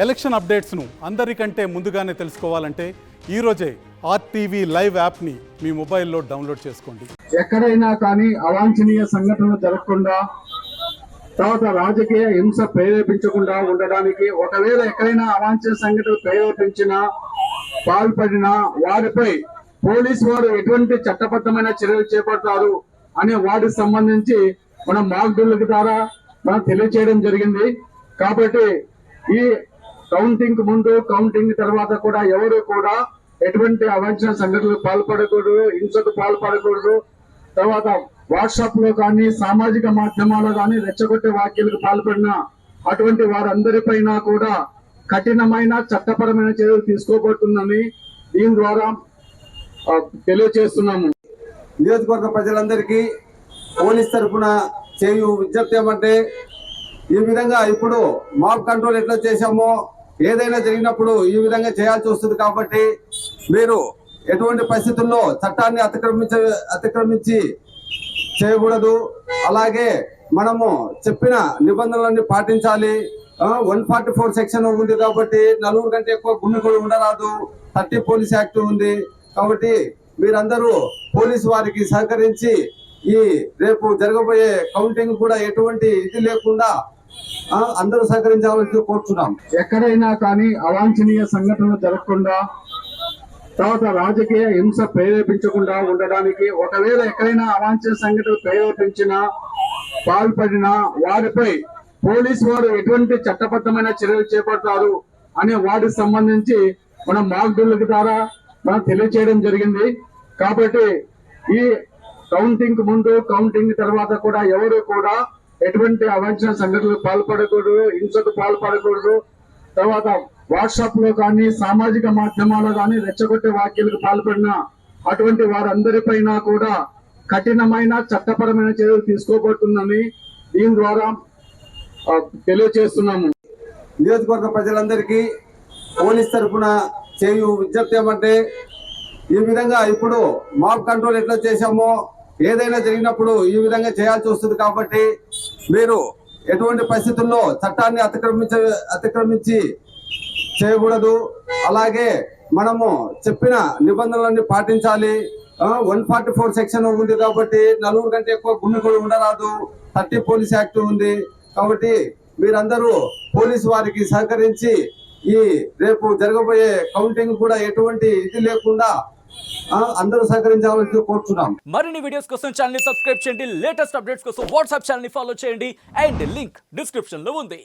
Election అప్డేట్స్ను అందరికంటే ముందుగానే తెలుసుకోవాలంటే ఈరోజే ఆర్టీవీ లైవ్ యాప్ని మీ మొబైల్లో డౌన్లోడ్ చేసుకోండి. ఎక్కడైనా కానీ అవాంఛనీయ సంఘటనలు జరగకుండా, తర్వాత రాజకీయ హింస ప్రేరేపించకుండా ఉండడానికి, ఒకవేళ ఎక్కడైనా అవాంఛనీయ సంఘటనలు ప్రేరేపించినా పాల్పడినా వారిపై పోలీసు వారు ఎటువంటి చట్టబద్ధమైన చర్యలు చేపడతారు అనే వాటికి సంబంధించి మనం మాక్ డ్రిల్ ద్వారా మనం తెలియజేయడం జరిగింది. కాబట్టి ఈ కౌంటింగ్ ముందు, కౌంటింగ్ తర్వాత కూడా ఎవరు కూడా ఎటువంటి అవాంఛనీయ సంఘటనలకు పాల్పడకూడదు, హింసకు పాల్పడకూడదు. తర్వాత వాట్సాప్ లో కానీ సామాజిక మాధ్యమాల్లో కానీ రెచ్చగొట్టే వ్యాఖ్యలకు పాల్పడిన అటువంటి వారందరిపైన కూడా కఠినమైన చట్టపరమైన చర్యలు తీసుకోబడుతుందని దీని ద్వారా తెలియజేస్తున్నాము. నియోజకవర్గ ప్రజలందరికీ పోలీస్ తరఫున చేయు విజ్ఞప్తి ఏమంటే, ఈ విధంగా ఇప్పుడు మాబ్ కంట్రోల్ ఎట్లా చేశామో ఏదైనా జరిగినప్పుడు ఈ విధంగా చేయాల్సి వస్తుంది. కాబట్టి మీరు ఎటువంటి పరిస్థితుల్లో చట్టాన్ని అతిక్రమించి చేయకూడదు. అలాగే మనము చెప్పిన నిబంధనలన్నీ పాటించాలి. 144 సెక్షన్ ఉంది కాబట్టి నలుగురు కంటే ఎక్కువ గుండె కూడా ఉండరాదు. 30 పోలీస్ యాక్ట్ ఉంది. కాబట్టి మీరందరూ పోలీసు వారికి సహకరించి ఈ రేపు జరగబోయే కౌంటింగ్ కూడా ఎటువంటి ఇది లేకుండా అందరూ సహకరించాలని కోరుతున్నాం. ఎక్కడైనా కానీ అవాంఛనీయ సంఘటనలు జరగకుండా, తర్వాత రాజకీయ హింస ప్రేరేపించకుండా ఉండడానికి, ఒకవేళ ఎక్కడైనా అవాంఛనీయ సంఘటనలు ప్రేరేపించినా పాల్పడినా వారిపై పోలీసు వారు ఎటువంటి చట్టబద్ధమైన చర్యలు చేపడతారు అనే వాటికి సంబంధించి మనం మాక్ డ్రిల్ ద్వారా మనం తెలియజేయడం జరిగింది. కాబట్టి ఈ కౌంటింగ్ ముందు, కౌంటింగ్ తర్వాత కూడా ఎవరు కూడా ఎటువంటి అవాంఛనీయ సంఘటనలకు పాల్పడకూడదు, హింసకు పాల్పడకూడదు. తర్వాత వాట్సాప్ లో కానీ సామాజిక మాధ్యమాల్లో కానీ రెచ్చగొట్టే వ్యాఖ్యలకు పాల్పడిన అటువంటి వారందరిపైన కూడా కఠినమైన చట్టపరమైన చర్యలు తీసుకోబడుతుందని దీని ద్వారా తెలియజేస్తున్నాము. నియోజకవర్గ ప్రజలందరికీ పోలీస్ తరఫున చేయు విజ్ఞప్తి ఏమంటే, ఈ విధంగా ఇప్పుడు మాబ్ కంట్రోల్ ఎట్లా చేశామో ఏదైనా జరిగినప్పుడు ఈ విధంగా చేయాల్సి వస్తుంది. కాబట్టి మీరు ఎటువంటి పరిస్థితుల్లో చట్టాన్ని అతిక్రమించి చేయకూడదు. అలాగే మనము చెప్పిన నిబంధనలన్నీ పాటించాలి. 144 సెక్షన్ ఉంది కాబట్టి నలుగురు కంటే ఎక్కువ గుండె కూడా ఉండరాదు. 30 పోలీస్ యాక్ట్ ఉంది. కాబట్టి మీరందరూ పోలీసు వారికి సహకరించి ఈ రేపు జరగబోయే కౌంటింగ్ కూడా ఎటువంటి ఇది లేకుండా అందరూ సహకరించాలని కోరుతున్నాం. మరిన్ని వీడియోస్ కోసం ఛానల్ ని సబ్స్క్రైబ్ చేయండి. లేటెస్ట్ అప్డేట్స్ కోసం వాట్సాప్ ఛానల్ ని ఫాలో చేయండి. అండ్ లింక్ డిస్క్రిప్షన్ లో ఉంది.